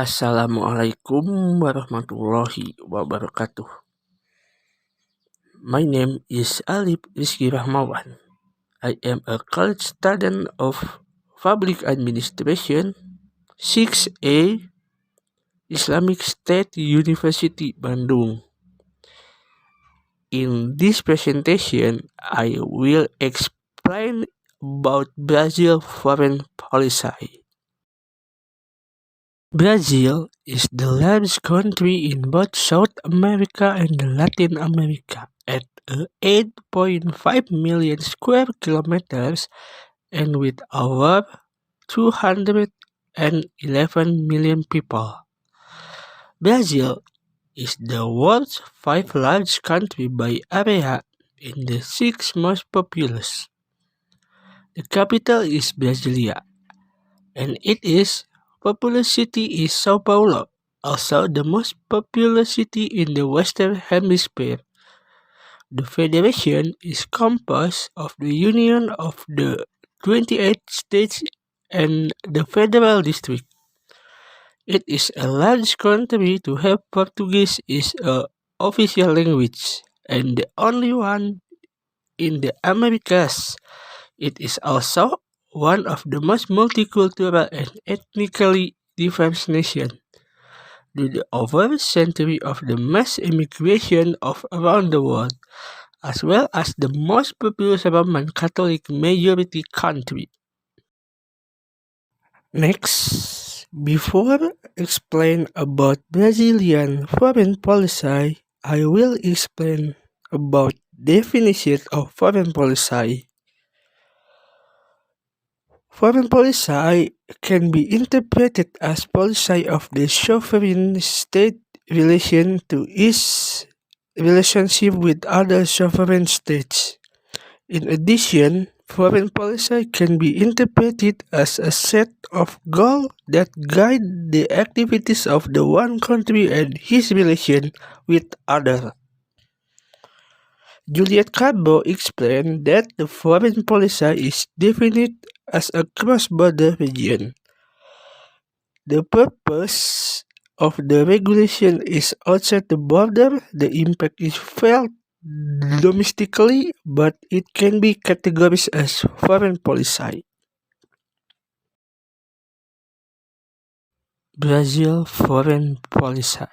Assalamualaikum warahmatullahi wabarakatuh. My name is Alif Rizky Rahmawan. I am a college student of Public Administration 6A Islamic State University Bandung. In this presentation, I will explain about Brazil foreign policy. Brazil is the largest country in both South America and Latin America at 8.5 million square kilometers and with over 211 million people. Brazil is the world's fifth largest country by area and the sixth most populous. The capital is Brasilia, and its populous city is Sao Paulo, also the most populous city in the Western Hemisphere. The federation is composed of the union of the 28 states and the federal district. It is a large country to have Portuguese is an official language and the only one in the Americas. It is also one of the most multicultural and ethnically diverse nations. Due to over a century of the mass immigration of around the world, as well as the most populous Roman Catholic majority country. Next, before explain about Brazilian foreign policy, I will explain about definition of foreign policy. Foreign policy can be interpreted as policy of the sovereign state relation to its relationship with other sovereign states. In addition, foreign policy can be interpreted as a set of goals that guide the activities of the one country and its relation with others. Juliet Carbo explained that the foreign policy is defined as a cross-border region. The purpose of the regulation is outside the border. The impact is felt domestically, but it can be categorized as foreign policy. Brazil foreign policy.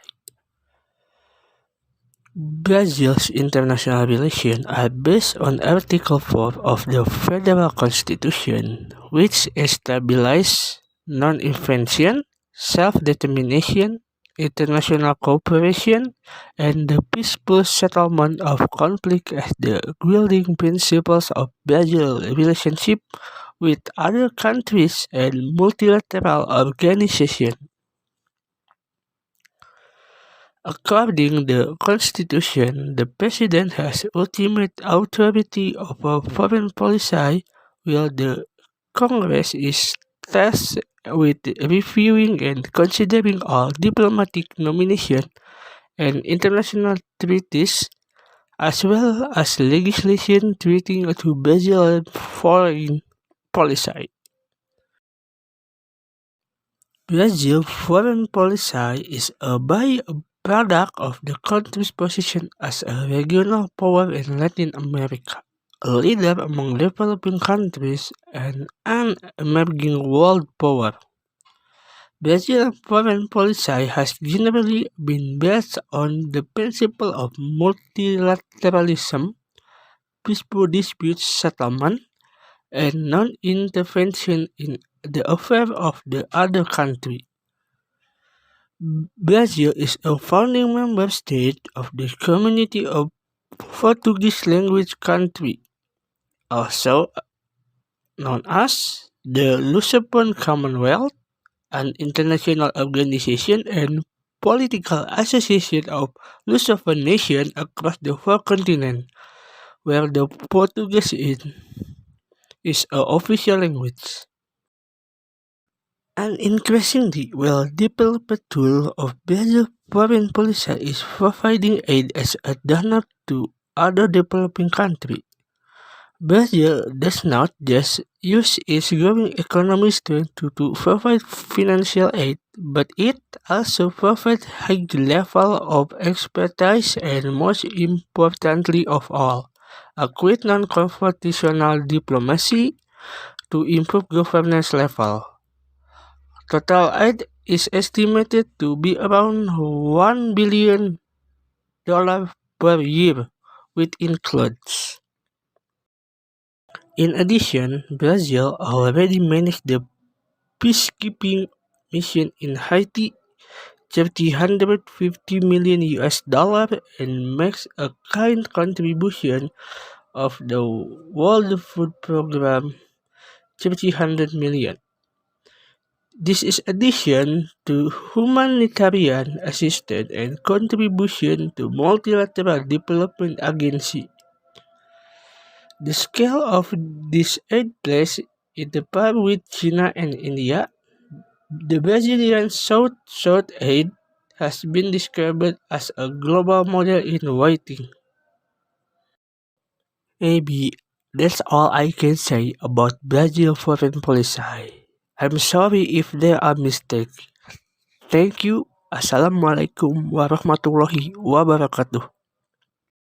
Brazil's international relations are based on Article 4 of the Federal Constitution, which establishes non-intervention, self-determination, international cooperation, and the peaceful settlement of conflict as the guiding principles of Brazil's relationship with other countries and multilateral organizations. According to the Constitution, the President has ultimate authority over foreign policy, while the Congress is tasked with reviewing and considering all diplomatic nominations and international treaties, as well as legislation treating to Brazilian foreign policy. Brazil foreign policy is a byproduct of the country's position as a regional power in Latin America, a leader among developing countries, and an emerging world power. Brazilian foreign policy has generally been based on the principle of multilateralism, peaceful dispute settlement, and non-intervention in the affairs of the other country. Brazil is a founding member state of the Community of Portuguese Language Countries, also known as the Lusophone Commonwealth, an international organization and political association of Lusophone nations across the four continents, where the Portuguese is an official language. An increasingly well-developed tool of Brazil's foreign policy is providing aid as a donor to other developing countries. Brazil does not just use its growing economic strength to provide financial aid, but it also provides high level of expertise and, most importantly of all, a great non-confrontational diplomacy to improve governance level. Total aid is estimated to be around $1 billion per year, which includes. In addition, Brazil already managed the peacekeeping mission in Haiti, $350 million and makes a kind contribution of the World Food Program, $300 million. This is addition to humanitarian assistance and contribution to multilateral development agency. The scale of this aid plays in the par with China and India. The Brazilian South aid has been described as a global model in waiting. Maybe that's all I can say about Brazil foreign policy. I'm sorry if there are mistakes. Thank you. Assalamualaikum warahmatullahi wabarakatuh.